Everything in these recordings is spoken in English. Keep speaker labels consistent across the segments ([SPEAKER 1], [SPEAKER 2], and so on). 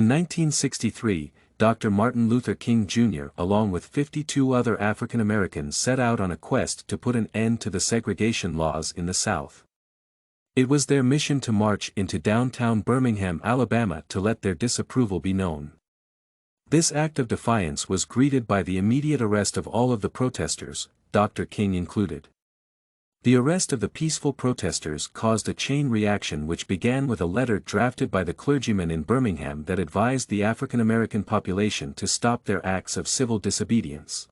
[SPEAKER 1] In 1963, Dr. Martin Luther King Jr. along with 52 other African Americans set out on a quest to put an end to the segregation laws in the South. It was their mission to march into downtown Birmingham, Alabama to let their disapproval be known. This act of defiance was greeted by the immediate arrest of all of the protesters, Dr. King included. The arrest of the peaceful protesters caused a chain reaction which began with a letter drafted by the clergyman in Birmingham that advised the African American population to stop their acts of civil disobedience.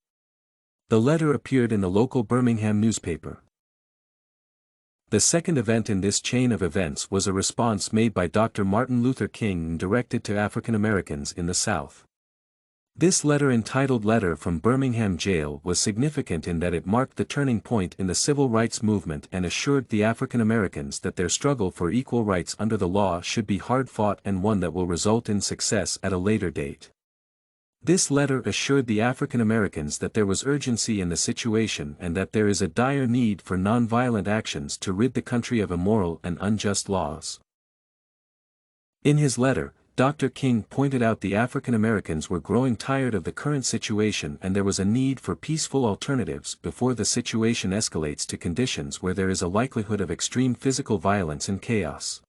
[SPEAKER 1] The letter appeared in the local Birmingham newspaper. The second event in this chain of events was a response made by Dr. Martin Luther King directed to African Americans in the South. This letter, entitled Letter from Birmingham Jail, was significant in that it marked the turning point in the civil rights movement and assured the African Americans that their struggle for equal rights under the law should be hard-fought and one that will result in success at a later date. This letter assured the African Americans that there was urgency in the situation and that there is a dire need for nonviolent actions to rid the country of immoral and unjust laws. In his letter, Dr. King pointed out the African Americans were growing tired of the current situation and there was a need for peaceful alternatives before the situation escalates to conditions where there is a likelihood of extreme physical violence and chaos.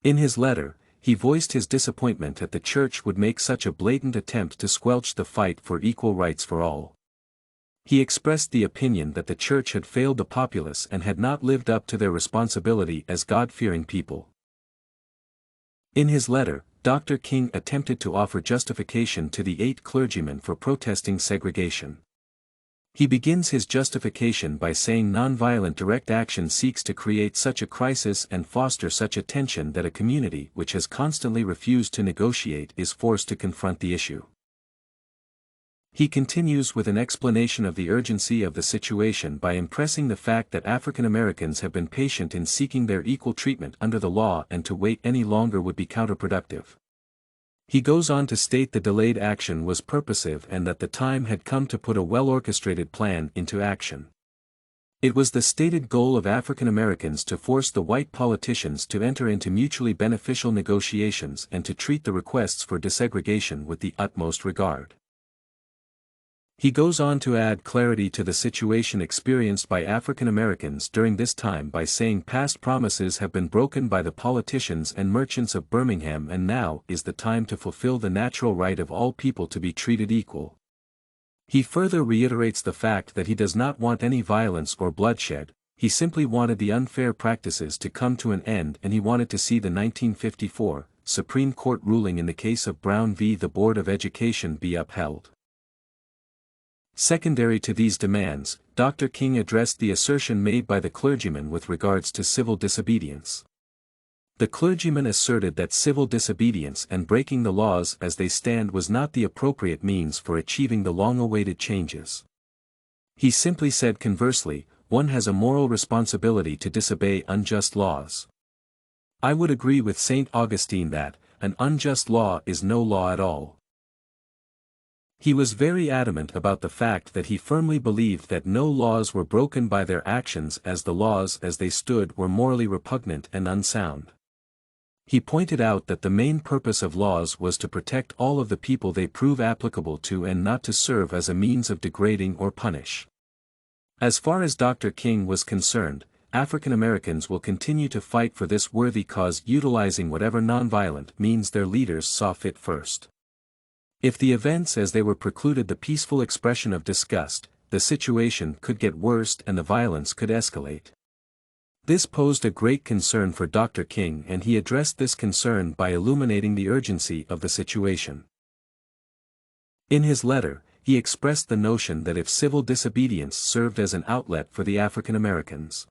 [SPEAKER 1] In his letter, he voiced his disappointment that the church would make such a blatant attempt to squelch the fight for equal rights for all. He expressed the opinion that the church had failed the populace and had not lived up to their responsibility as God-fearing people. In his letter, Dr. King attempted to offer justification to the 8 clergymen for protesting segregation. He begins his justification by saying nonviolent direct action seeks to create such a crisis and foster such a tension that a community which has constantly refused to negotiate is forced to confront the issue. He continues with an explanation of the urgency of the situation by impressing the fact that African Americans have been patient in seeking their equal treatment under the law and to wait any longer would be counterproductive. He goes on to state the delayed action was purposive and that the time had come to put a well-orchestrated plan into action. It was the stated goal of African Americans to force the white politicians to enter into mutually beneficial negotiations and to treat the requests for desegregation with the utmost regard. He goes on to add clarity to the situation experienced by African Americans during this time by saying past promises have been broken by the politicians and merchants of Birmingham and now is the time to fulfill the natural right of all people to be treated equal. He further reiterates the fact that he does not want any violence or bloodshed, he simply wanted the unfair practices to come to an end and he wanted to see the 1954 Supreme Court ruling in the case of Brown v. the Board of Education be upheld. Secondary to these demands, Dr. King addressed the assertion made by the clergyman with regards to civil disobedience. The clergyman asserted that civil disobedience and breaking the laws as they stand was not the appropriate means for achieving the long-awaited changes. He simply said conversely, one has a moral responsibility to disobey unjust laws. I would agree with St. Augustine that, an unjust law is no law at all. He was very adamant about the fact that he firmly believed that no laws were broken by their actions as the laws as they stood were morally repugnant and unsound. He pointed out that the main purpose of laws was to protect all of the people they prove applicable to and not to serve as a means of degrading or punish. As far as Dr. King was concerned, African Americans will continue to fight for this worthy cause utilizing whatever nonviolent means their leaders saw fit first. If the events as they were precluded the peaceful expression of disgust, the situation could get worse and the violence could escalate. This posed a great concern for Dr. King and he addressed this concern by illuminating the urgency of the situation. In his letter, he expressed the notion that if civil disobedience served as an outlet for the African Americans.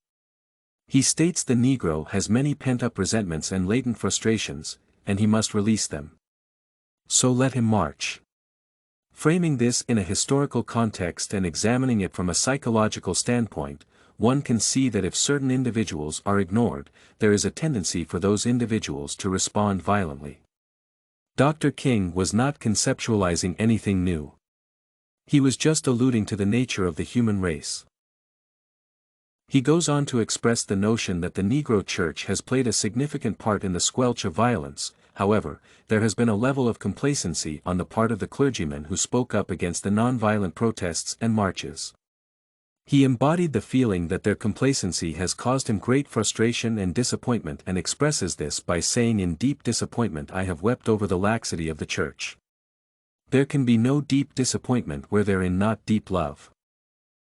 [SPEAKER 1] He states the Negro has many pent-up resentments and latent frustrations, and he must release them. So let him march. Framing this in a historical context and examining it from a psychological standpoint, one can see that if certain individuals are ignored, there is a tendency for those individuals to respond violently. Dr. King was not conceptualizing anything new. He was just alluding to the nature of the human race. He goes on to express the notion that the Negro Church has played a significant part in the squelch of violence, However, there has been a level of complacency on the part of the clergymen who spoke up against the nonviolent protests and marches. He embodied the feeling that their complacency has caused him great frustration and disappointment, and expresses this by saying, "In deep disappointment I have wept over the laxity of the Church." There can be no deep disappointment where there is not deep love.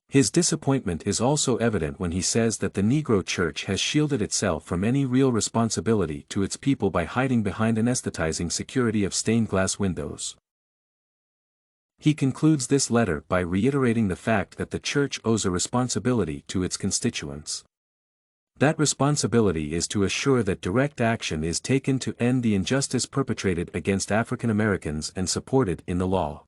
[SPEAKER 1] His disappointment is also evident when he says that the Negro Church has shielded itself from any real responsibility to its people by hiding behind anesthetizing security of stained glass windows. He concludes this letter by reiterating the fact that the Church owes a responsibility to its constituents. That responsibility is to assure that direct action is taken to end the injustice perpetrated against African Americans and supported in the law.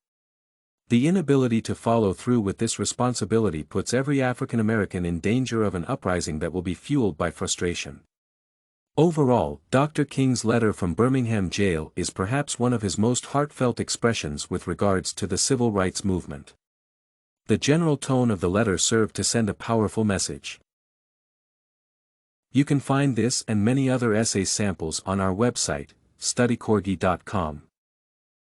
[SPEAKER 1] The inability to follow through with this responsibility puts every African American in danger of an uprising that will be fueled by frustration. Overall, Dr. King's letter from Birmingham Jail is perhaps one of his most heartfelt expressions with regards to the civil rights movement. The general tone of the letter served to send a powerful message. You can find this and many other essay samples on our website, studycorgi.com.